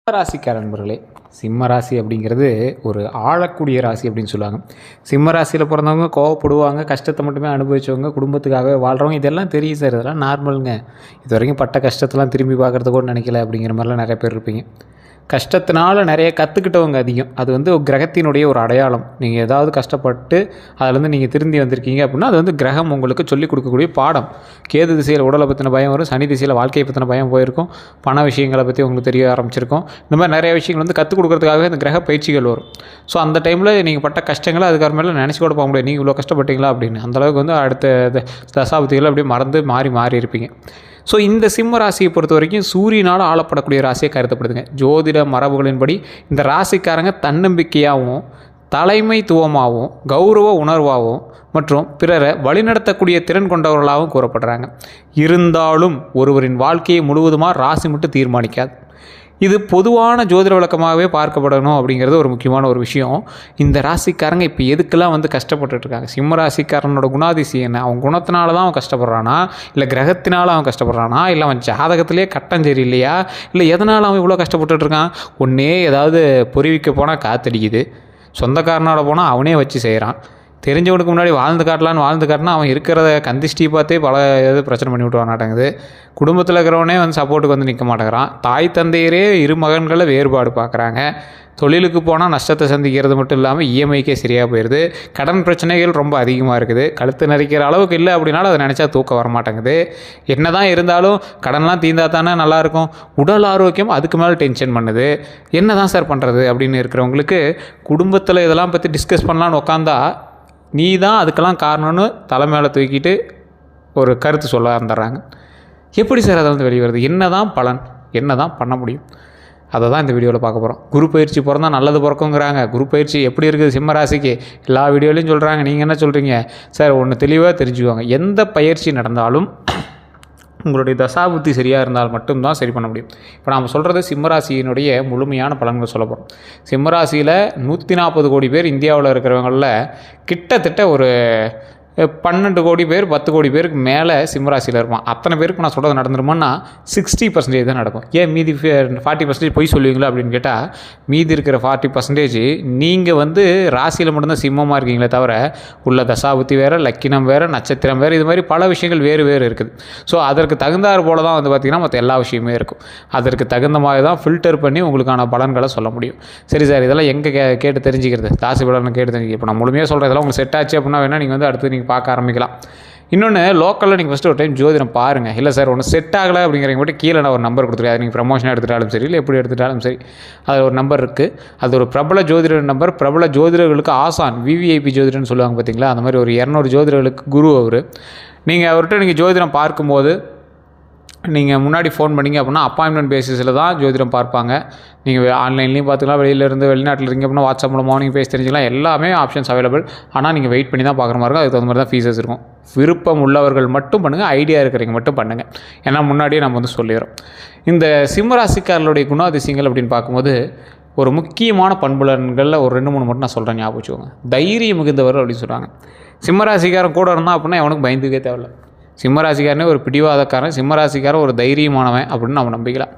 சிம்மராசிக்கார நண்பர்களே, சிம்ம ராசி அப்படிங்கிறது ஒரு ஆளக்கூடிய ராசி அப்படின்னு சொல்லுவாங்க. சிம்ம ராசியில் பிறந்தவங்க கோவப்படுவாங்க, கஷ்டத்தை மட்டுமே அனுபவிச்சவங்க, குடும்பத்துக்காகவே வாழ்கிறவங்க, இதெல்லாம் தெரியும் சார், இதெல்லாம் நார்மலுங்க. இது வரைக்கும் பட்ட கஷ்டத்தெல்லாம் திரும்பி பார்க்குறது கூட நினைக்கல அப்படிங்கிற மாதிரிலாம் நிறைய பேர் இருப்பீங்க. கஷ்டத்தினால நிறைய கற்றுக்கிட்டவங்க அதிகம். அது வந்து கிரகத்தினுடைய ஒரு அடையாளம். நீங்கள் ஏதாவது கஷ்டப்பட்டு அதிலேருந்து நீங்கள் திருந்தி வந்திருக்கீங்க அப்படின்னா அது வந்து கிரகம் உங்களுக்கு சொல்லிக் கொடுக்கக்கூடிய பாடம். கேது திசையில் உடலை பற்றின பயம் வரும், சனி திசையில் வாழ்க்கையை பற்றின பயம் போயிருக்கும், பண விஷயங்களை பற்றி உங்களுக்கு தெரிய ஆரம்பிச்சிருக்கும். இந்த மாதிரி நிறைய விஷயங்கள் வந்து கற்றுக் கொடுக்கறதுக்காகவே இந்த கிரக பயிற்சிகள் வரும். ஸோ அந்த டைமில் நீங்கள் பட்ட கஷ்டங்களை அதுக்கப்புறமேல நினச்சி கூட போக முடியாது, நீங்கள் இவ்வளோ கஷ்டப்பட்டீங்களா அப்படின்னு. அந்தளவுக்கு வந்து அடுத்த தசாபதிகள் அப்படியே மறந்து மாறி இருப்பீங்க. ஸோ இந்த சிம்ம ராசியை பொறுத்த வரைக்கும் சூரியனால் ஆளப்படக்கூடிய ராசியை கருதப்படுதுங்க. ஜோதிட மரபுகளின்படி இந்த ராசிக்காரங்க தன்னம்பிக்கையாகவும் தலைமைத்துவமாகவும் கௌரவ உணர்வாகவும் மற்றும் பிறரை வழிநடத்தக்கூடிய திறன் கொண்டவர்களாகவும் கூறப்படுறாங்க. இருந்தாலும் ஒருவரின் வாழ்க்கையை முழுவதுமாக ராசி மட்டும் தீர்மானிக்காது. இது பொதுவான ஜோதிட விளக்கமாகவே பார்க்கப்படணும் அப்படிங்கிறது ஒரு முக்கியமான ஒரு விஷயம். இந்த ராசிக்காரங்க இப்போ எதுக்கெல்லாம் வந்து கஷ்டப்பட்டுருக்காங்க, சிம்ம ராசிக்காரனோட குணாதிசயம் என்ன, அவன் குணத்தினால தான் அவன் கஷ்டப்படுறானா, இல்லை கிரகத்தினால அவன் கஷ்டப்படுறானா, இல்லை அவன் ஜாதகத்திலே கட்டம் சரி இல்லையா, இல்லை எதனால் அவன் இவ்வளோ கஷ்டப்பட்டுருக்கான். ஒன்றே ஏதாவது பொறிவிக்க போனால் காத்தடிக்குது, சொந்தக்காரனோட போனால் அவனே வச்சு செய்கிறான், தெரிஞ்சவனுக்கு முன்னாடி வாழ்ந்து காட்டினா அவன் இருக்கிறத கந்திஷ்டி பார்த்தே பல பிரச்சனை பண்ணி விட்டு மாட்டேங்குது, குடும்பத்தில் இருக்கிறவனே வந்து சப்போர்ட்டுக்கு வந்து நிற்க மாட்டேங்கிறான், தாய் தந்தையரே இரு மகன்களை வேறுபாடு பார்க்குறாங்க, தொழிலுக்கு போனால் நஷ்டத்தை சந்திக்கிறது மட்டும் இல்லாமல் இஎம்ஐக்கே சரியாக போயிடுது, கடன் பிரச்சனைகள் ரொம்ப அதிகமாக இருக்குது, கழுத்து நரிக்கிற அளவுக்கு இல்லை அப்படின்னாலும் அதை நினச்சா தூக்கம் வரமாட்டேங்குது, என்ன தான் இருந்தாலும் கடன்லாம் தீர்ந்தா தானே நல்லாயிருக்கும், உடல் ஆரோக்கியம் அதுக்கு மேலே டென்ஷன் பண்ணுது, என்ன தான் சார் பண்ணுறது அப்படின்னு இருக்கிறவங்களுக்கு குடும்பத்தில் இதெல்லாம் பற்றி டிஸ்கஸ் பண்ணலான்னு உட்காந்தா நீ தான் அதுக்கெல்லாம் காரணம்னு தலை மேலே தூக்கிட்டு ஒரு கருத்து சொல்ல வந்துடுறாங்க. எப்படி சார் அதில் வந்து வெளியே வருது, என்ன தான் பலன், என்ன தான் பண்ண முடியும், அதை தான் இந்த வீடியோவில் பார்க்க போகிறோம். குரு பயிற்சி பிறந்தால் நல்லது பிறக்குங்கிறாங்க. குரு பயிற்சி எப்படி இருக்குது சிம்ம ராசிக்கு எல்லா வீடியோலையும் சொல்கிறாங்க. நீங்கள் என்ன சொல்கிறீங்க சார்? ஒன்று தெளிவாக தெரிஞ்சுக்குவாங்க, எந்த பயிற்சி நடந்தாலும் உங்களுடைய தசாபுத்தி சரியாக இருந்தால் மட்டும்தான் சரி பண்ண முடியும். இப்போ நாம் சொல்கிறது சிம்மராசியினுடைய முழுமையான பலன்கள் சொல்ல போகிறோம். சிம்மராசியில் 140 கோடி பேர் இந்தியாவில் இருக்கிறவங்களில் கிட்டத்தட்ட ஒரு 12 கோடி பேர் 10 கோடி பேருக்கு மேலே சிம்மராசியில் இருப்பான். அத்தனை பேருக்கு நான் சொல்கிறது நடந்துருமான்னா 60% தான் நடக்கும். ஏன் மீதி 40% பொய் சொல்லுவீங்களா அப்படின்னு கேட்டால், மீதி இருக்கிற 40% நீங்கள் வந்து ராசியில் மட்டும்தான் சிம்மமாக இருக்கீங்களே தவிர உள்ள தசாபுத்தி வேறு, லக்கினம் வேறு, நட்சத்திரம் வேறு, இது மாதிரி பல விஷயங்கள் வேறு இருக்குது. ஸோ அதற்கு தகுந்தாறு போல தான் வந்து பார்த்திங்கன்னா மற்ற எல்லா விஷயமே இருக்கும். அதற்கு தகுந்த மாதிரி தான் ஃபில்டர் பண்ணி உங்களுக்கான பலன்களை சொல்ல முடியும். சரி சார், இதெல்லாம் எங்கே கேட்டு தெரிஞ்சுக்கிறது, ராசி பலனை கேட்டு தெரிஞ்சுக்க. இப்போ நான் முழுமையாக சொல்கிறேன், இதெல்லாம் உங்களுக்கு செட் ஆச்சு அப்படின்னா வேணால் நீங்கள் வந்து அடுத்து நீங்கள் பார்க்க ஆரம்பிக்கலாம். இன்னொன்று, லோக்கலில் நீங்கள் ஃபஸ்ட்டு ஒரு டைம் ஜோதிடம் பாருங்கள். இல்லை சார் ஒன்று செட் ஆகலை அப்படிங்கிறவங்க மட்டும் கீழே நான் ஒரு நம்பர் கொடுத்துருக்கேன். அது நீங்கள் ப்ரமோஷனாக எடுத்துட்டாலும் சரி, இல்லை எப்படி எடுத்துட்டாலும் சரி, அது ஒரு நம்பர் இருக்குது. அது ஒரு பிரபல ஜோதிடர் நம்பர். பிரபல ஜோதிடர்களுக்கு ஆசான், விவிஐபி ஜோதிடர்னு சொல்லுவாங்க பார்த்தீங்களா, அந்த மாதிரி ஒரு 200 ஜோதிடர்களுக்கு குரு அவர். நீங்கள் அவர்கிட்ட நீங்கள் ஜோதிடம் பார்க்கும்போது நீங்கள் முன்னாடி ஃபோன் பண்ணிங்க அப்படின்னா அப்பாயின்மெண்ட் பேசிஸில் தான் ஜோதிடம் பார்ப்பாங்க. நீங்கள் ஆன்லைன்லேயும் பார்த்துக்கலாம், வெளியிலேருந்து வெளிநாட்டில் இருக்கீங்க அப்படின்னா வாட்ஸ்அப் மூலமாக நீங்கள் பேசி தெரிஞ்சுக்கலாம். எல்லாமே ஆப்ஷன்ஸ் அவைலபிள். ஆனால் நீங்கள் வெயிட் பண்ணி தான் பார்க்குற மாதிரி இருக்கும். அதுக்கு தகுந்த மாதிரி தான் ஃபீஸஸ் இருக்கும். விருப்பம் உள்ளவர்கள் மட்டும் பண்ணுங்கள், ஐடியா இருக்கிறவங்க மட்டும் பண்ணுங்கள். ஏன்னா முன்னாடியே நம்ம வந்து சொல்லிடுறோம். இந்த சிம்மராசிக்காரர்களுடைய குணாதிசயங்கள் அப்படின்னு பார்க்கும்போது ஒரு முக்கியமான பண்புலன்களில் ஒரு 2-3 மட்டும் நான் சொல்கிறேன், ஞாபகம் வச்சுக்கோங்க. தைரியம் மிகுந்தவர் அப்படின்னு சொல்கிறாங்க. சிம்மராசிக்காரன் கூட இருந்தால் அப்படின்னா அவனுக்கு பயந்துக்கே தேவையில்லை. சிம்மராசிக்காரனே ஒரு பிடிவாதக்காரன், சிம்மராசிக்காரன் ஒரு தைரியமானவன் அப்படின்னு நம்ம நம்பிக்கலாம்.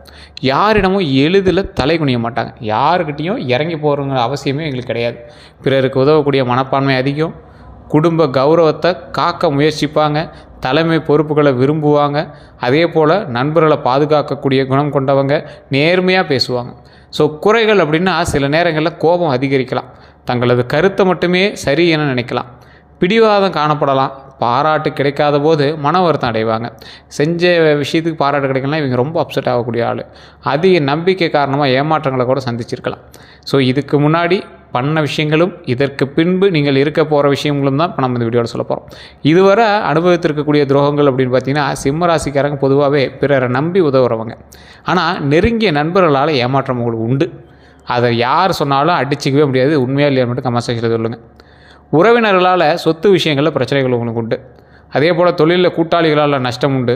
யாரிடமும் எளிதில் தலை குனிய மாட்டாங்க, யாருக்கிட்டையும் இறங்கி போகிறங்கிற அவசியமே எங்களுக்கு கிடையாது. பிறருக்கு உதவக்கூடிய மனப்பான்மை அதிகம், குடும்ப கௌரவத்தை காக்க முயற்சிப்பாங்க, தலைமை பொறுப்புகளை விரும்புவாங்க, அதே போல் நண்பர்களை பாதுகாக்கக்கூடிய குணம் கொண்டவங்க, நேர்மையாக பேசுவாங்க. ஸோ குறைகள் அப்படின்னா சில நேரங்களில் கோபம் அதிகரிக்கலாம், தங்களது கருத்தை மட்டுமே சரி என நினைக்கலாம், பிடிவாதம் காணப்படலாம், பாராட்டு கிடைக்காத போது மன வருத்தம் அடைவாங்க, செஞ்ச விஷயத்துக்கு பாராட்டு கிடைக்கலாம், இவங்க ரொம்ப அப்செட் ஆகக்கூடிய ஆள், அதிக நம்பிக்கை காரணமாக ஏமாற்றங்களை கூட சந்திச்சிருக்கலாம். ஸோ இதுக்கு முன்னாடி பண்ண விஷயங்களும் இதற்கு பின்பு நீங்கள் இருக்க போகிற விஷயங்களும் தான் இப்போ நம்ம இந்த வீடியோவில் சொல்ல போகிறோம். இதுவரை அனுபவித்திருக்கக்கூடிய துரோகங்கள் அப்படின்னு பார்த்தீங்கன்னா, சிம்ம ராசிக்காரங்க பொதுவாகவே பிறரை நம்பி உதவுறவங்க. ஆனால் நெருங்கிய நண்பர்களால் ஏமாற்றம் உங்களுக்கு உண்டு. அதை யார் சொன்னாலும் அடிச்சிக்கவே முடியாது. உண்மையாக இல்லையா மட்டும் கமெண்ட் செக்ஷனில் சொல்லுங்கள். உறவினர்களால் சொத்து விஷயங்களில் பிரச்சனைகள் உங்களுக்கு உண்டு. அதே போல் தொழிலில் கூட்டாளிகளால் நஷ்டம் உண்டு.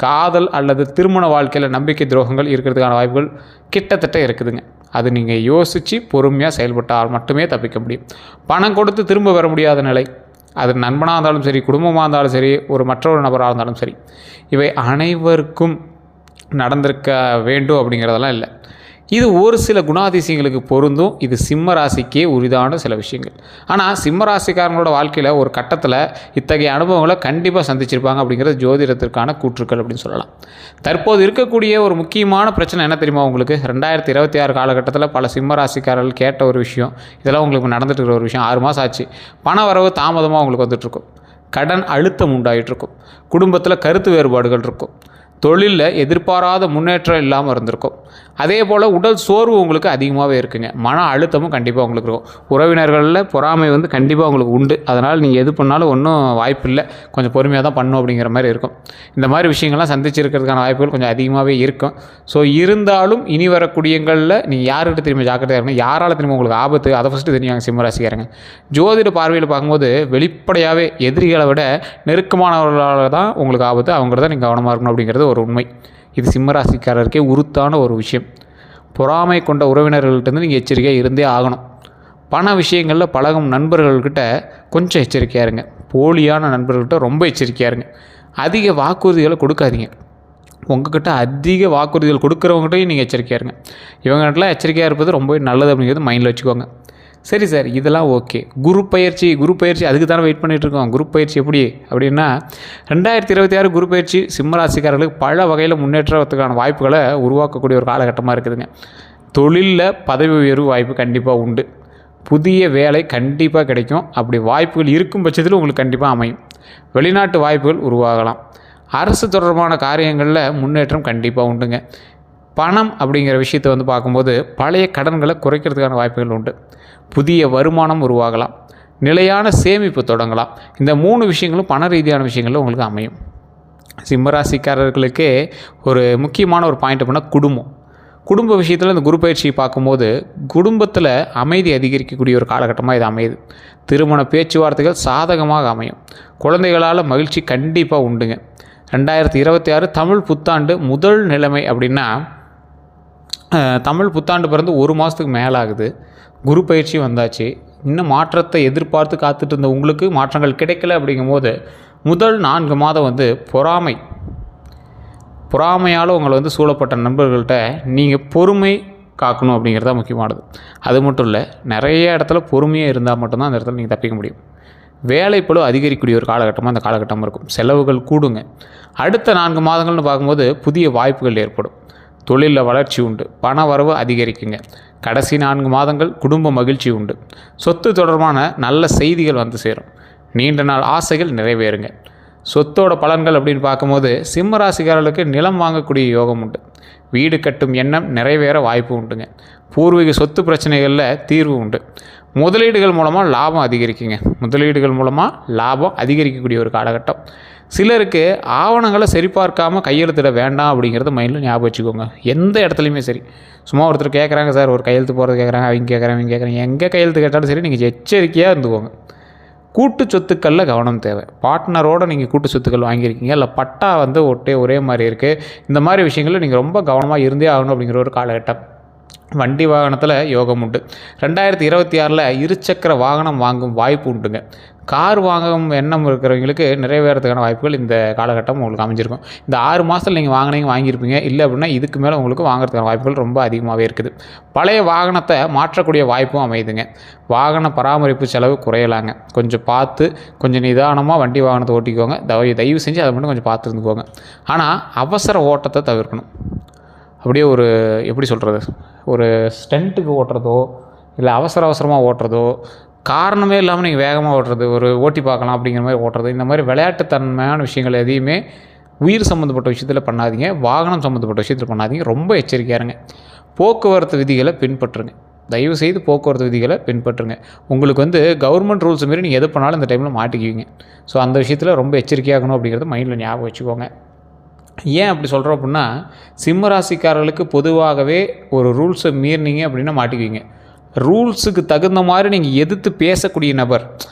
காதல் அல்லது திருமண வாழ்க்கையில் நம்பிக்கை துரோகங்கள் இருக்கிறதுக்கான வாய்ப்புகள் கிட்டத்தட்ட இருக்குதுங்க. அது நீங்கள் யோசித்து பொறுமையாக செயல்பட்டால் மட்டுமே தப்பிக்க முடியும். பணம் கொடுத்து திரும்ப வர முடியாத நிலை, அது நண்பனாக இருந்தாலும் சரி, குடும்பமாக இருந்தாலும் சரி, மற்றொரு நபராக இருந்தாலும் சரி, இவை அனைவருக்கும் நடந்திருக்க வேண்டும் அப்படிங்கிறதெல்லாம் இல்லை. இது ஒரு சில குணாதிசயங்களுக்கு பொருந்தும். இது சிம்ம ராசிக்கே உரிதான சில விஷயங்கள். ஆனால் சிம்ம ராசிக்காரங்களோட வாழ்க்கையில் ஒரு கட்டத்தில் இத்தகைய அனுபவங்களை கண்டிப்பாக சந்திச்சிருப்பாங்க அப்படிங்கிறது ஜோதிடத்திற்கான கூற்றுக்கள் அப்படின்னு சொல்லலாம். தற்போது இருக்கக்கூடிய ஒரு முக்கியமான பிரச்சனை என்ன தெரியுமா உங்களுக்கு? 2026 காலகட்டத்தில் பல சிம்ம ராசிக்காரர்கள் கேட்ட ஒரு விஷயம், இதெல்லாம் உங்களுக்கு நடந்துட்டு இருக்கிற ஒரு விஷயம். 6 மாதம் ஆச்சு, பண வரவு தாமதமாக உங்களுக்கு வந்துட்டுருக்கும், கடன் அழுத்தம் உண்டாகிட்டுருக்கும், குடும்பத்தில் கருத்து வேறுபாடுகள் இருக்கும், தொழிலில் எதிர்பாராத முன்னேற்றம் இல்லாமல் இருந்திருக்கும். அதே போல் உடல் சோர்வு உங்களுக்கு அதிகமாகவே இருக்குங்க. மன அழுத்தமும் கண்டிப்பாக உங்களுக்கு இருக்கும். உறவினர்களில் பொறாமை கண்டிப்பாக உங்களுக்கு உண்டு. அதனால் நீங்கள் எது பண்ணாலும் ஒன்றும் வாய்ப்பு இல்லை, கொஞ்சம் பொறுமையாக தான் பண்ணணும் அப்படிங்கிற மாதிரி இருக்கும். இந்த மாதிரி விஷயங்கள்லாம் சந்திச்சிருக்கிறதுக்கான வாய்ப்புகள் கொஞ்சம் அதிகமாகவே இருக்கும். ஸோ இருந்தாலும் இனி வரக்கூடியங்களில் நீங்கள் யார்கிட்ட திரும்ப ஜாக்கிரதையாக இருக்கணும், யாரால் திரும்ப உங்களுக்கு ஆபத்து, அதை ஃபஸ்ட்டு தெரிஞ்சுவாங்க சிம்மராசிக்காரங்க. ஜோதிட பார்வையில் பார்க்கும்போது வெளிப்படையாகவே எதிரிகளை விட நெருக்கமானவர்களால் தான் உங்களுக்கு ஆபத்து, அவங்கள தான் நீங்கள் கவனமாக இருக்கணும் அப்படிங்கிறது ஒரு உண்மை. இது சிம்மராசிக்காரருக்கே உறுத்தான ஒரு விஷயம். பொறாமை கொண்ட உறவினர்கள்ட்டேருந்து நீங்கள் எச்சரிக்கையாக இருந்தே ஆகணும். பண விஷயங்களில் பழகும் நண்பர்கள்கிட்ட கொஞ்சம் எச்சரிக்கையாக இருங்க. போலியான நண்பர்கள்கிட்ட ரொம்ப எச்சரிக்கையாக இருங்க. அதிக வாக்குறுதிகளை கொடுக்காதீங்க. உங்கள்கிட்ட அதிக வாக்குறுதிகள் கொடுக்குறவங்ககிட்டையும் நீங்கள் எச்சரிக்கையாக இருங்க. இவங்ககிட்டலாம் எச்சரிக்கையாக இருப்பது ரொம்பவே நல்லது அப்படிங்கிறது மைண்டில் வச்சுக்கோங்க. சரி சார், இதெல்லாம் ஓகே. குரு பயிற்சி அதுக்கு தானே வெயிட் பண்ணிகிட்ருக்கோம். குரு பயிற்சி எப்படி அப்படின்னா, 2026 குரு பயிற்சி சிம்மராசிக்காரர்களுக்கு பல வகையில் முன்னேற்றத்துக்கான வாய்ப்புகளை உருவாக்கக்கூடிய ஒரு காலகட்டமாக இருக்குதுங்க. தொழிலில் பதவி உயர்வு வாய்ப்பு கண்டிப்பாக உண்டு. புதிய வேலை கண்டிப்பாக கிடைக்கும். அப்படி வாய்ப்புகள் இருக்கும் பட்சத்தில் உங்களுக்கு கண்டிப்பாக அமையும். வெளிநாட்டு வாய்ப்புகள் உருவாகலாம். அரசு தொடர்பான காரியங்களில் முன்னேற்றம் கண்டிப்பாக உண்டுங்க. பணம் அப்படிங்கிற விஷயத்தை பார்க்கும்போது பழைய கடன்களை குறைக்கிறதுக்கான வாய்ப்புகள் உண்டு. புதிய வருமானம் உருவாகலாம். நிலையான சேமிப்பு தொடங்கலாம். இந்த 3 விஷயங்களும் பண ரீதியான விஷயங்களும் உங்களுக்கு அமையும். சிம்மராசிக்காரர்களுக்கே ஒரு முக்கியமான ஒரு பாயிண்ட் அப்படின்னா குடும்ப விஷயத்தில் இந்த குரு பயிற்சியை பார்க்கும்போது குடும்பத்தில் அமைதி அதிகரிக்கக்கூடிய ஒரு காலகட்டமாக இது அமையுது. திருமண பேச்சுவார்த்தைகள் சாதகமாக அமையும். குழந்தைகளால் மகிழ்ச்சி கண்டிப்பாக உண்டுங்க. 2026 தமிழ் புத்தாண்டு முதல் நிலைமை அப்படின்னா, தமிழ் புத்தாண்டு பிறந்து 1 மாதத்துக்கு மேலே ஆகுது. குரு பயிற்சி வந்தாச்சு. இன்னும் மாற்றத்தை எதிர்பார்த்து காத்துட்டு இருந்த உங்களுக்கு மாற்றங்கள் கிடைக்கல. அப்படிங்கும்போது முதல் 4 மாதம் பொறாமையால் உங்களை சூழப்பட்ட நண்பர்கள்ட்ட நீங்கள் பொறுமை காக்கணும் அப்படிங்கிறது தான் முக்கியமானது. அது மட்டும் இல்லை, நிறைய இடத்துல பொறுமையாக இருந்தால் மட்டும்தான் அந்த இடத்துல நீங்கள் தப்பிக்க முடியும். வேலைப்பளு அதிகரிக்கக்கூடிய ஒரு காலகட்டமாக அந்த காலகட்டம் இருக்கும். செலவுகள் கூடுங்க. அடுத்த 4 மாதங்கள்னு பார்க்கும்போது புதிய வாய்ப்புகள் ஏற்படும். தொழிலில் வளர்ச்சி உண்டு. பண வரவு அதிகரிக்குங்க. கடைசி 4 மாதங்கள் குடும்ப மகிழ்ச்சி உண்டு. சொத்து தொடர்பான நல்ல செய்திகள் சேரும். நீண்ட நாள் ஆசைகள் நிறைவேறுங்க. சொத்தோட பலன்கள் அப்படின்னு பார்க்கும்போது சிம்மராசிக்காரர்களுக்கு நிலம் வாங்கக்கூடிய யோகம் உண்டு. வீடு கட்டும் எண்ணம் நிறைவேற வாய்ப்பு உண்டுங்க. பூர்வீக சொத்து பிரச்சனைகளில் தீர்வு உண்டு. முதலீடுகள் மூலமாக லாபம் அதிகரிக்குங்க. முதலீடுகள் மூலமாக லாபம் அதிகரிக்கக்கூடிய ஒரு காலகட்டம். சிலருக்கு ஆவணங்களை சரிபார்க்காமல் கையெழுத்திட வேண்டாம் அப்படிங்கிறத மைண்டில் ஞாபகம் வச்சுக்கோங்க. எந்த இடத்துலையுமே சரி, சும்மா ஒருத்தர் கேட்குறாங்க சார், ஒரு கையெழுத்து போகிறது கேட்குறாங்க, அவங்க கேட்குறாங்க, எங்கே கையெழுத்து கேட்டாலும் சரி, நீங்கள் எச்சரிக்கையாக இருந்துக்கோங்க. கூட்டு சொத்துக்களில் கவனம் தேவை. பார்ட்னரோடு நீங்கள் கூட்டு சொத்துக்கள் வாங்கியிருக்கீங்க, இல்லை பட்டா ஒரே மாதிரி இருக்குது, இந்த மாதிரி விஷயங்களில் நீங்கள் ரொம்ப கவனமாக இருந்தே ஆகணும் அப்படிங்கிற ஒரு காலகட்டம். வண்டி வாகனத்தில் யோகம் உண்டு. 2026 இருசக்கர வாகனம் வாங்கும் வாய்ப்பு உண்டுங்க. கார் வாங்கும் எண்ணம் இருக்கிறவங்களுக்கு நிறைவேறதுக்கான வாய்ப்புகள் இந்த காலகட்டம் உங்களுக்கு அமைஞ்சிருக்கும். இந்த 6 மாதத்தில் நீங்கள் வாங்கியிருப்பீங்க. இல்லை அப்படின்னா இதுக்கு மேலே உங்களுக்கு வாங்குறதுக்கான வாய்ப்புகள் ரொம்ப அதிகமாகவே இருக்குது. பழைய வாகனத்தை மாற்றக்கூடிய வாய்ப்பும் அமையுதுங்க. வாகன பராமரிப்பு செலவு குறையலாங்க. கொஞ்சம் பார்த்து, கொஞ்சம் நிதானமாக வண்டி வாகனத்தை ஓட்டிக்கோங்க. தயவு செஞ்சு அதை மட்டும் கொஞ்சம் பார்த்து இருந்துக்கோங்க. ஆனால் அவசர ஓட்டத்தை தவிர்க்கணும். அப்படியே எப்படி சொல்கிறது, ஒரு ஸ்டண்ட்டுக்கு ஓட்டுறதோ, இல்லை அவசரமாக ஓட்டுறதோ, காரணமே இல்லாமல் நீங்கள் வேகமாக ஓட்டுறது, ஓட்டி பார்க்கலாம் அப்படிங்கிற மாதிரி ஓட்டுறது, இந்த மாதிரி விளையாட்டுத்தன்மையான விஷயங்கள் எதையுமே உயிர் சம்மந்தப்பட்ட விஷயத்தில் பண்ணாதீங்க. வாகனம் சம்மந்தப்பட்ட விஷயத்தில் பண்ணாதீங்க. ரொம்ப எச்சரிக்கையாக இருங்க. போக்குவரத்து விதிகளை பின்பற்றுங்க. தயவுசெய்து போக்குவரத்து விதிகளை பின்பற்றுங்க. உங்களுக்கு கவர்மெண்ட் ரூல்ஸ் மாரி நீங்கள் எது பண்ணாலும் இந்த டைமில் மாட்டிக்குவீங்க. ஸோ அந்த விஷயத்தில் ரொம்ப எச்சரிக்கையாகணும் அப்படிங்கிறது மைண்டில் ஞாபகம் வச்சுக்கோங்க. ஏன் அப்படி சொல்கிறோம் அப்படின்னா, சிம்மராசிக்காரர்களுக்கு பொதுவாகவே ஒரு ரூல்ஸை மீறினீங்க அப்படின்னா மாட்டிக்குவீங்க. ரூல்ஸுக்கு தகுந்த மாதிரி நீங்கள் எதிர்த்து பேசக்கூடிய நபர்,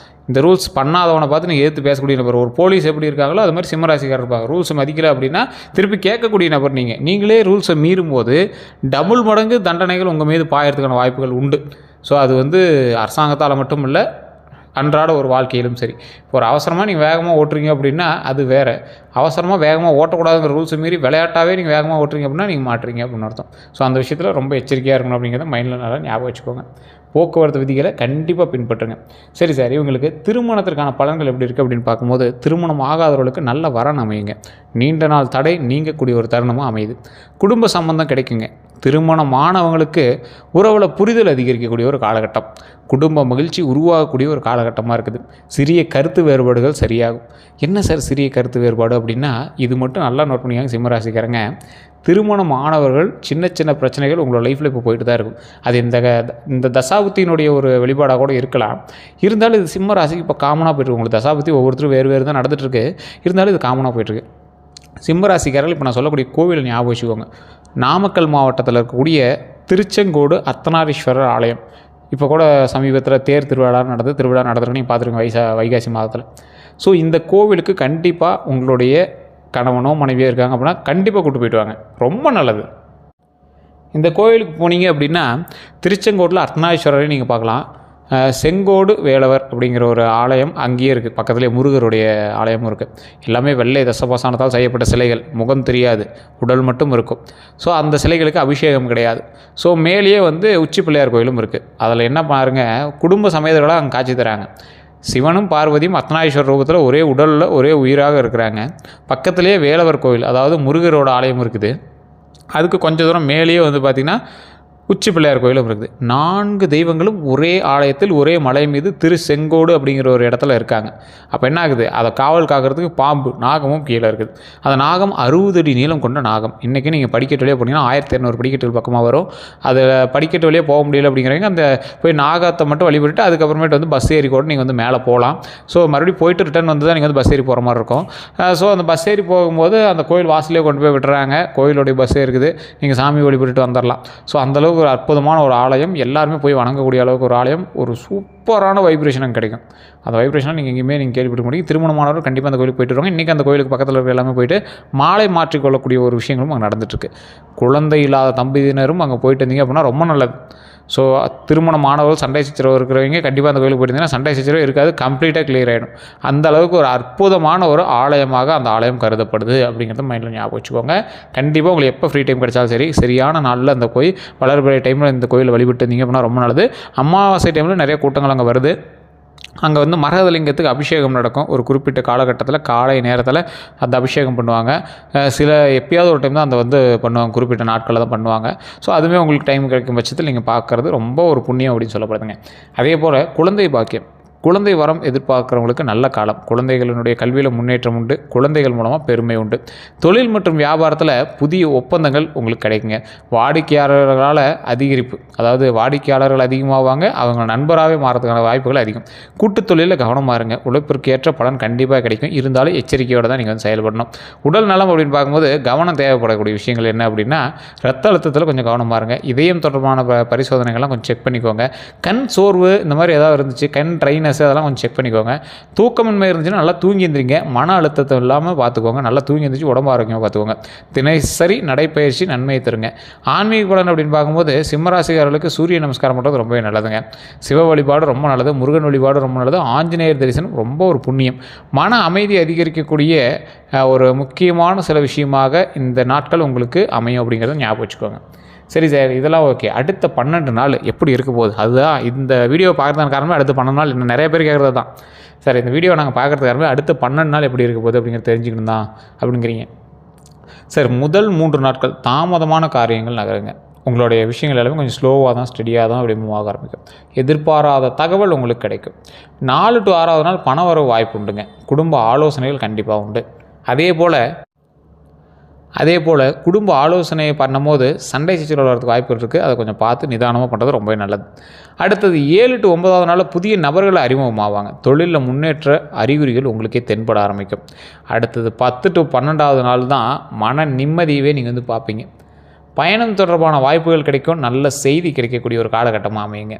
இந்த ரூல்ஸ் பண்ணாதவனை பார்த்து நீங்கள் எதிர்த்து பேசக்கூடிய நபர், ஒரு போலீஸ் எப்படி இருக்காங்களோ அது மாதிரி சிம்மராசிக்காரர் இருப்பாங்க. ரூல்ஸை மதிக்கலை அப்படின்னா திருப்பி கேட்கக்கூடிய நபர் நீங்களே ரூல்ஸை மீறும் போது டபுள் மடங்கு தண்டனைகள் உங்கள் மீது பாயறதுக்கான வாய்ப்புகள் உண்டு. ஸோ அது அரசாங்கத்தால் மட்டும் இல்லை, அன்றாட ஒரு வாழ்க்கையிலும் சரி. ஒரு அவசரமாக நீங்கள் வேகமாக ஓட்டுறீங்க அப்படின்னா அது வேறு. அவசரமாக வேகமாக ஓட்டக்கூடாதுங்கிற ரூல்ஸை மீறி விளையாட்டாகவே நீங்கள் வேகமாக ஓட்டுறீங்க அப்படின்னா நீங்கள் மாட்டுறீங்க அப்படின்னு அர்த்தம். ஸோ அந்த விஷயத்தில் ரொம்ப எச்சரிக்கையாக இருக்கணும் அப்படிங்கிறத மைண்டில் நல்லா ஞாபகம் வச்சுக்கோங்க. போக்குவரத்து விதிகளை கண்டிப்பாக பின்பற்றுங்க. சரி சார், இவங்களுக்கு திருமணத்திற்கான பலன்கள் எப்படி இருக்குது அப்படின்னு பார்க்கும்போது, திருமணம் ஆகாதவர்களுக்கு நல்ல வரன் அமையுங்க. நீண்ட நாள் தடை நீங்கக்கூடிய ஒரு தருணமும் அமையுது. குடும்ப சம்பந்தம் கிடைக்குங்க. திருமணமானவங்களுக்கு உறவில் புரிதல் அதிகரிக்கக்கூடிய ஒரு காலகட்டம். குடும்ப மகிழ்ச்சி உருவாகக்கூடிய ஒரு காலகட்டமாக இருக்குது. சிறிய கருத்து வேறுபாடுகள் சரியாகும். என்ன சார் சிறிய கருத்து வேறுபாடு அப்படின்னா, இது மட்டும் நல்லா நோட் பண்ணிக்காங்க சிம்மராசிக்காரங்க. திருமணம் ஆனவர்கள் சின்ன சின்ன பிரச்சனைகள் உங்களோட லைஃப்பில் இப்போ போயிட்டு தான் இருக்கும். அது இந்த தசாபுத்தியினுடைய ஒரு வெளிப்பாடாக கூட இருக்கலாம். இருந்தாலும் இது சிம்ம ராசிக்கு இப்போ காமனாக போய்ட்டுருக்கு. உங்களுக்கு தசாபுத்தி ஒவ்வொருத்தரும் வேறு தான் நடந்துகிட்ருக்கு. இருந்தாலும் இது காமனாக போய்ட்டுருக்கு. சிம்மராசிக்காரர்கள் இப்போ நான் சொல்லக்கூடிய கோவிலை ஞாபகம் வச்சுக்கோங்க. நாமக்கல் மாவட்டத்தில் இருக்கக்கூடிய திருச்செங்கோடு அர்த்தநாரீஸ்வரர் ஆலயம். இப்போ கூட சமீபத்தில் திருவிழா நடந்துருக்கு. நீங்கள் பார்த்துருங்க வைகாசி மாதத்தில். ஸோ இந்த கோவிலுக்கு கண்டிப்பாக உங்களுடைய கணவனோ மனைவியோ இருக்காங்க அப்படின்னா கண்டிப்பாக கூட்டு போயிட்டு வாங்க. ரொம்ப நல்லது. இந்த கோவிலுக்கு போனீங்க அப்படின்னா திருச்செங்கோட்டில் அர்த்தநாரீஸ்வரரை நீங்கள் பார்க்கலாம். செங்கோடு வேலவர் அப்படிங்கிற ஒரு ஆலயம் அங்கேயே இருக்குது. பக்கத்துலேயே முருகருடைய ஆலயமும் இருக்குது. எல்லாமே வெள்ளை தசபாசானத்தால் செய்யப்பட்ட சிலைகள். முகம் தெரியாது, உடல் மட்டும் இருக்கும். ஸோ அந்த சிலைகளுக்கு அபிஷேகம் கிடையாது. ஸோ மேலேயே உச்சி பிள்ளையார் கோயிலும் இருக்குது. அதில் என்ன பாருங்கள், குடும்ப சமேதர்களாக அங்கே காட்சி தராங்க. சிவனும் பார்வதியும் அர்த்தநாரீஸ்வரர் ரூபத்தில் ஒரே உடலில் ஒரே உயிராக இருக்கிறாங்க. பக்கத்துலேயே வேலவர் கோவில், அதாவது முருகரோட ஆலயம் இருக்குது. அதுக்கு கொஞ்சம் தூரம் மேலேயே பார்த்திங்கன்னா உச்சி பிள்ளையார் கோயிலும் இருக்குது. 4 தெய்வங்களும் ஒரே ஆலயத்தில் ஒரே மலை மீது திருச்செங்கோடு அப்படிங்கிற ஒரு இடத்துல இருக்காங்க. அப்போ என்ன ஆகுது, அதை காவல் காக்கிறதுக்கு பாம்பு நாகமும் கீழே இருக்குது. அந்த நாகம் 60 அடி நீளம் கொண்ட நாகம். இன்றைக்கி நீங்கள் படிக்கட்டு வழியாக போனீங்கன்னா 1200 படிக்கட்டுகள் பக்கமாக வரும். அதில் படிக்கட்டு வழியாக போக முடியல அப்படிங்கிறவங்க அந்த போய் நாகத்தை மட்டும் வழிபட்டு அதுக்கப்புறமேட்டு பஸ் ஏறி கூட நீங்கள் மேலே போகலாம். ஸோ மறுபடியும் போயிட்டு ரிட்டர்ன் தான் நீங்கள் பஸ் ஏறி போகிற மாதிரி இருக்கும். ஸோ அந்த பஸ் ஏறி போகும்போது அந்த கோயில் வாசலே கொண்டு போய் விட்டுறாங்க. கோயிலுடைய பஸ்ஸே இருக்குது. நீங்கள் சாமி வழிபட்டு வந்துடலாம். ஸோ அந்தளவுக்கு ஒரு அற்புதமான ஒரு ஆலயம். எல்லாருமே போய் வணங்கக்கூடிய அளவுக்கு ஒரு ஆலயம். ஒரு சூப்பரான வைப்ரேஷன் கிடைக்கும். அந்த வைப்ரேஷனை நீங்கள் எங்கேயுமே கேள்விப்பட முடியும். திருமணமானவர் கண்டிப்பாக அந்த கோயிலுக்கு போயிட்டு வருவாங்க. இன்றைக்கி அந்த கோயிலுக்கு பக்கத்தில் இருக்கிற எல்லாமே போயிட்டு மாலை மாற்றிக்கொள்ளக்கூடிய ஒரு விஷயங்களும் அங்கே நடந்துட்டுருக்கு. குழந்தை இல்லாத தம்பதியினரும் அங்கே போயிட்டு இருந்தீங்க அப்படின்னா ரொம்ப நல்லது. ஸோ திருமணமானவர்கள் சண்டை சச்சரவு இருக்கிறவங்க கண்டிப்பாக அந்த கோயிலுக்கு போயிருந்தீங்கன்னா சண்டை சச்சரவு இருக்காது, கம்ப்ளீட்டாக கிளியர் ஆகிடும். அந்த அளவுக்கு ஒரு அற்புதமான ஒரு ஆலயமாக அந்த ஆலயம் கருதப்படுது அப்படிங்கிறத மைண்டில் ஞாபகம் வச்சுக்கோங்க. கண்டிப்பாக உங்களுக்கு எப்போ ஃப்ரீ டைம் கிடைச்சாலும் சரி, சரியான நாளில் அந்த கோயில் வளர்பிறை டைமில் இந்த கோயிலை வழிபட்டு இருந்தீங்க அப்படின்னா ரொம்ப நல்லது. அமாவாசை டைமில் நிறைய கூட்டங்கள் அங்கே வருது. அங்கே மரகதலிங்கத்துக்கு அபிஷேகம் நடக்கும். ஒரு குறிப்பிட்ட காலகட்டத்தில் காலை நேரத்தில் அந்த அபிஷேகம் பண்ணுவாங்க. சில எப்பயாவது ஒரு டைம் தான் அந்த பண்ணுவாங்க, குறிப்பிட்ட நாட்களில் தான் பண்ணுவாங்க. ஸோ அதுவுமே உங்களுக்கு டைம் கிடைக்கும் பட்சத்தில் நீங்கள் பார்க்குறது ரொம்ப ஒரு புண்ணியம் அப்படின்னு சொல்லப்படுதுங்க. அதே போல் குழந்தை பாக்கியம், குழந்தை வரம் எதிர்பார்க்குறவங்களுக்கு நல்ல காலம். குழந்தைகளினுடைய கல்வியில் முன்னேற்றம் உண்டு. குழந்தைகள் மூலமாக பெருமை உண்டு. தொழில் மற்றும் வியாபாரத்தில் புதிய ஒப்பந்தங்கள் உங்களுக்கு கிடைக்குங்க. வாடிக்கையாளர்களால் அதிகரிப்பு, அதாவது வாடிக்கையாளர்கள் அதிகமாவாங்க, அவங்க நண்பராகவே மாறதுக்கான வாய்ப்புகள் அதிகம். கூட்டுத் தொழிலில் கவனமாக இருங்க. உழைப்பிற்கு ஏற்ற பலன் கண்டிப்பாக கிடைக்கும். இருந்தாலும் எச்சரிக்கையோடு தான் நீங்கள் செயல்படணும். உடல் நலம் அப்படின்னு பார்க்கும்போது கவனம் தேவைப்படக்கூடிய விஷயங்கள் என்ன அப்படின்னா, ரத்த அழுத்தத்தில் கொஞ்சம் கவனமாக இருங்க. இதயம் தொடர்பான பரிசோதனைகள்லாம் கொஞ்சம் செக் பண்ணிக்கோங்க. கண் சோர்வு இந்த மாதிரி ஏதாவது இருந்துச்சு, கண் ட்ரைனஸ் அதெல்லாம் கொஞ்சம் செக் பண்ணிக்கோங்க. தூக்கமின்மை இருந்துச்சுன்னா நல்லா தூங்கி எந்திரிங்க. மன அழுத்தத்தை இல்லாமல் பார்த்துக்கோங்க. நல்லா தூங்கி எந்திரிச்சு உடம்பு ஆரோக்கியமாக பார்த்துக்கோங்க. தினசரி நடைப்பயிற்சி நன்மையை தருங்க. ஆன்மீக பலன் அப்படின்னு பார்க்கும்போது சிம்மராசிக்காரர்களுக்கு சூரிய நமஸ்காரம் பண்ணுறது ரொம்பவே நல்லதுங்க. சிவ வழிபாடு ரொம்ப நல்லது. முருகன் வழிபாடு ரொம்ப நல்லது. ஆஞ்சநேயர் தரிசனம் ரொம்ப ஒரு புண்ணியம். மன அமைதி அதிகரிக்கக்கூடிய ஒரு முக்கியமான சில விஷயமாக இந்த நாட்கள் உங்களுக்கு அமையும் அப்படிங்கிறத ஞாபகம் வச்சுக்கோங்க. சரி சார், இதெல்லாம் ஓகே. அடுத்த 12 நாள் எப்படி இருக்க போகுது, அதுதான் இந்த வீடியோ பார்க்குறதுக்கு காரணமே. அடுத்த 12 நாள் இன்னும் நிறைய பேர் கேட்குறது தான். சார் இந்த வீடியோ நாங்கள் பார்க்குறதுக்கு காரணமே அடுத்த 12 நாள் எப்படி இருக்க போகுது அப்படிங்கிறத தெரிஞ்சுக்கணும் தான் அப்படிங்கிறீங்க. சார் முதல் 3 நாட்கள் தாமதமான காரியங்கள் நகருங்க. உங்களுடைய விஷயங்கள் எல்லாமே கொஞ்சம் ஸ்லோவாக தான், ஸ்டடியாக தான் அப்படி மூவ் ஆக ஆரம்பிக்கும். எதிர்பாராத தகவல் உங்களுக்கு கிடைக்கும். 4 to 6வது நாள் பண வரவு வாய்ப்பு உண்டுங்க. குடும்ப ஆலோசனைகள் கண்டிப்பாக உண்டு. அதே போல் குடும்ப ஆலோசனையை பண்ணும்போது சண்டை சச்சரவு வரதுக்கு வாய்ப்புகள் இருக்குது. அதை கொஞ்சம் பார்த்து நிதானமாக பண்ணுறது ரொம்பவே நல்லது. அடுத்தது 7 to 9வது நாள் புதிய நபர்களை அறிமுகமாவாங்க. தொழிலில் முன்னேற்ற அறிகுறிகள் உங்களுக்கே தென்பட ஆரம்பிக்கும். அடுத்தது 10 to 12வது நாள் தான் மன நிம்மதியவே நீங்கள் பார்ப்பீங்க. பயணம் தொடர்பான வாய்ப்புகள் கிடைக்கும். நல்ல செய்தி கிடைக்கக்கூடிய ஒரு காலகட்டமாக அமையுங்க.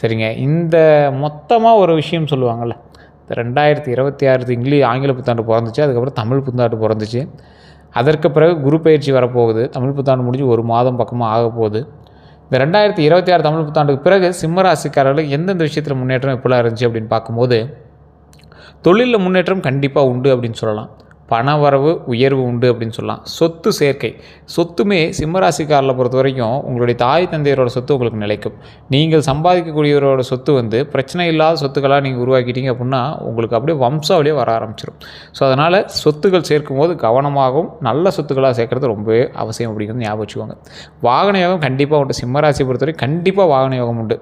சரிங்க, இந்த மொத்தமாக ஒரு விஷயம் சொல்லுவாங்கள்ல, 2026 ஆங்கில புத்தாண்டு பிறந்துச்சு. அதுக்கப்புறம் தமிழ் புத்தாண்டு பிறந்துச்சு. அதற்கு பிறகு குரு பயிற்சி வரப்போகுது. தமிழ் புத்தாண்டு முடிஞ்சு 1 மாதம் பக்கமாக ஆக போகுது. இந்த 2026 தமிழ் புத்தாண்டுக்கு பிறகு சிம்ம ராசிக்காரர்களுக்கு எந்தெந்த விஷயத்தில் முன்னேற்றம் எப்படிலாம் இருந்துச்சு அப்படின்னு பார்க்கும்போது, தொழிலில் முன்னேற்றம் கண்டிப்பாக உண்டு அப்படின்னு சொல்லலாம். பணவரவு உயர்வு உண்டு அப்படின்னு சொல்லலாம். சொத்து சேர்க்கை, சொத்துமே சிம்மராசிக்காரர்களை பொறுத்த வரைக்கும் உங்களுடைய தாய் தந்தையரோட சொத்து உங்களுக்கு நிலைக்கும். நீங்கள் சம்பாதிக்கக்கூடியவரோட சொத்து பிரச்சனை இல்லாத சொத்துக்களாக நீங்கள் உருவாக்கிட்டீங்க அப்படின்னா உங்களுக்கு அப்படியே வம்சாவளியே வர ஆரம்பிச்சிடும். ஸோ அதனால் சொத்துக்கள் சேர்க்கும் போது கவனமாகவும் நல்ல சொத்துக்களாக சேர்க்குறது ரொம்பவே அவசியம் அப்படிங்கிறது ஞாபகம் வச்சுக்கோங்க. வாகன யோகம் கண்டிப்பாக உண்டு. சிம்மராசியை பொறுத்தவரை கண்டிப்பாக வாகன யோகம் உண்டு.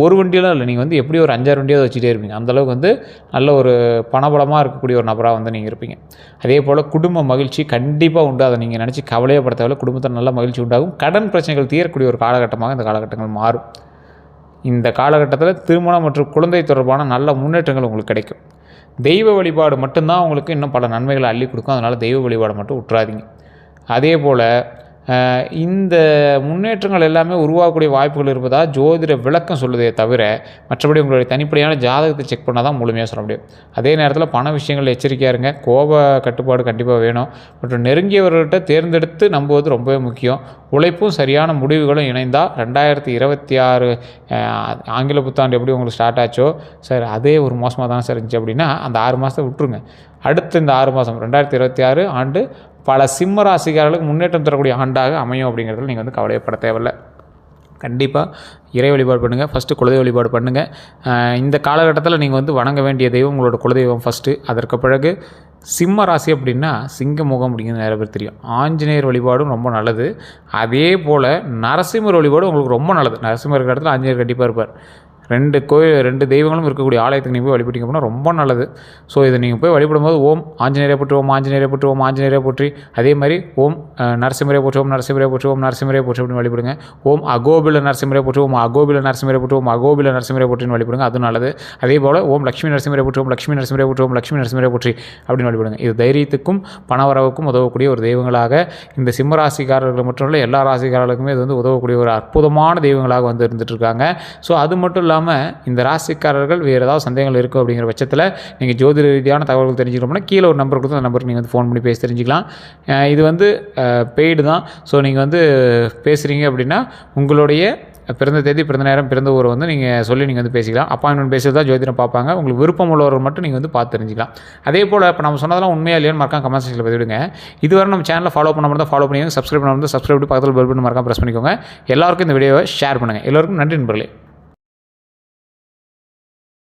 ஒரு வண்டியெலாம் இல்லை, நீங்கள் எப்படி ஒரு 5-6 வண்டியாவது வச்சுட்டே இருப்பீங்க. அந்தளவுக்கு நல்ல ஒரு பணபலமாக இருக்கக்கூடிய ஒரு நபராக நீங்கள் இருப்பீங்க. அதே போல் குடும்ப மகிழ்ச்சி கண்டிப்பாக உண்டு. அதை நீங்கள் நினச்சி கவலையப்பட தேவையில்லை. குடும்பத்தில் நல்ல மகிழ்ச்சி உண்டாகும். கடன் பிரச்சனைகள் தீரக்கூடிய ஒரு காலகட்டமாக இந்த காலகட்டங்கள் மாறும். இந்த காலகட்டத்தில் திருமணம் மற்றும் குழந்தை தொடர்பான நல்ல முன்னேற்றங்கள் உங்களுக்கு கிடைக்கும். தெய்வ வழிபாடு மட்டும்தான் உங்களுக்கு இன்னும் பல நன்மைகளை அள்ளி கொடுக்கும். அதனால் தெய்வ வழிபாடு மட்டும் விட்டுறாதீங்க. அதே போல் இந்த முன்னேற்றங்கள் எல்லாமே உருவாகக்கூடிய வாய்ப்புகள் இருப்பதாக ஜோதிட விளக்கம் சொல்லுதே தவிர மற்றபடி உங்களுடைய தனிப்படையான ஜாதகத்தை செக் பண்ணால் தான் முழுமையாக சொல்ல முடியும். அதே நேரத்தில் பண விஷயங்கள் எச்சரிக்கையாக இருங்க. கோப கட்டுப்பாடு கண்டிப்பாக வேணும். மற்றும் நெருங்கியவர்கள்ட்ட தேர்ந்தெடுத்து நம்புவது ரொம்பவே முக்கியம். உழைப்பும் சரியான முடிவுகளும் இணைந்தால் 2026 ஆங்கில புத்தாண்டு எப்படி உங்களுக்கு ஸ்டார்ட் ஆச்சோ சார் அதே ஒரு மோசமாக தானே சார் இருந்துச்சு அப்படின்னா அந்த 6 மாதத்தை விட்டுருங்க. அடுத்த இந்த 6 மாதம் 2026 ஆண்டு பல சிம்ம ராசிக்காரர்களுக்கு முன்னேற்றம் தரக்கூடிய ஆண்டாக அமையும். அப்படிங்கிறதுல நீங்கள் கவலைப்பட தேவையில்லை. கண்டிப்பாக இறை வழிபாடு பண்ணுங்கள். ஃபஸ்ட்டு குலதெய்வ வழிபாடு பண்ணுங்கள். இந்த காலகட்டத்தில் நீங்கள் வணங்க வேண்டிய தெய்வம் உங்களோட குலதெய்வம் ஃபஸ்ட்டு. அதற்கு பிறகு சிம்ம ராசி அப்படின்னா சிங்கமுகம் அப்படிங்கிறது நிறைய பேர் தெரியும். ஆஞ்சநேயர் வழிபாடும் ரொம்ப நல்லது. அதே போல் நரசிம்மர் வழிபாடும் உங்களுக்கு ரொம்ப நல்லது. நரசிம்மர் இருக்கிற இடத்துல ஆஞ்சநேயர் கண்டிப்பாக இருப்பார். 2 தெய்வங்களும் இருக்கக்கூடிய ஆலயத்துக்கு நீங்கள் போய் வழிபட்டிங்க அப்படின்னா ரொம்ப நல்லது. ஸோ இதை நீங்கள் போய் வழிபடும்போது ஓம் ஆஞ்சநேயரை போற்றி, ஓம் ஆஞ்சநேயரை போற்றி, ஓம் ஆஞ்சநேயரை போற்றி, அதே மாதிரி ஓம் நரசிம்மரை போற்றி, ஓம் நரசிம்மரை போற்றி, ஓம் நரசிம்மரை போற்றி அப்படின்னு வழிபடுங்க. ஓம் அகோபில நரசிம்மரை போற்றி, ஓம் அகோபில நரசிம்மரை போற்றி, ஓம் அகோபில நரசிம்மரை போற்றின்னு வழிபடுங்க. அது நல்லது. அதே போல் ஓம் லட்சுமி நரசிம்மரை போற்றி, ஓம் லட்சுமி நரசிம்மரை போற்றி, ஓம் லட்சுமி நரசிம்மரை போற்றி அப்படின்னு வழிபடுங்க. இது தைரியத்துக்கும் பணவரவுக்கும் உதவக்கூடிய ஒரு தெய்வங்களாக இந்த சிம்ம ராசிக்காரர்கள் மட்டும் இல்லை எல்லா ராசிக்காரர்களுக்குமே இது உதவக்கூடிய ஒரு அற்புதமான தெய்வங்களாக இருந்துட்டு இருக்காங்க. ஸோ அது மட்டும் இந்த ராசிக்காரர்கள் வேறு ஏதாவது சந்தேகங்கள் இருக்கும் அப்படிங்கிற பட்சத்தில் நீங்கள் ஜோதிட ரீதியான தகவல்கள் தெரிஞ்சுக்கணும்னா கீழே ஒரு நம்பர் கொடுத்து அந்த நம்பருக்கு நீங்கள் ஃபோன் பண்ணி பேசி தெரிஞ்சுக்கலாம். இது பெய்டு தான். ஸோ நீங்கள் பேசுகிறீங்க அப்படின்னா உங்களுடைய பிறந்த தேதி, பிறந்த நேரம், பிறந்த ஊரை நீங்கள் சொல்லி நீங்கள் பேசிக்கலாம். அப்பாயின்மெண்ட் பேசுறது தான் ஜோதிடம் பார்ப்பாங்க. உங்களுக்கு விருப்பம் உள்ளவர்கள் மட்டும் நீங்கள் பார்த்து தெரிஞ்சிக்கலாம். அதே போல் இப்போ நம்ம சொன்னதெல்லாம் உண்மையாக இல்லையான்னு மறக்காம கமெண்ட் செக்ஷனில் பதிவிடுங்க. இதுவரை நம்ம சேனலில் ஃபாலோ பண்ண மட்டும் ஃபாலோ பண்ணிக்கோங்க. சப்ஸ்கிரைப் பண்ண சப்ஸ்கிரைப் பக்கத்தில் பெல் பட்டன் மறக்காம ப்ரெஸ் பண்ணிக்கோங்க. எல்லாருக்கும் இந்த வீடியோவை ஷேர் பண்ணுங்கள். எல்லோருக்கும் நன்றி நண்பர்களே.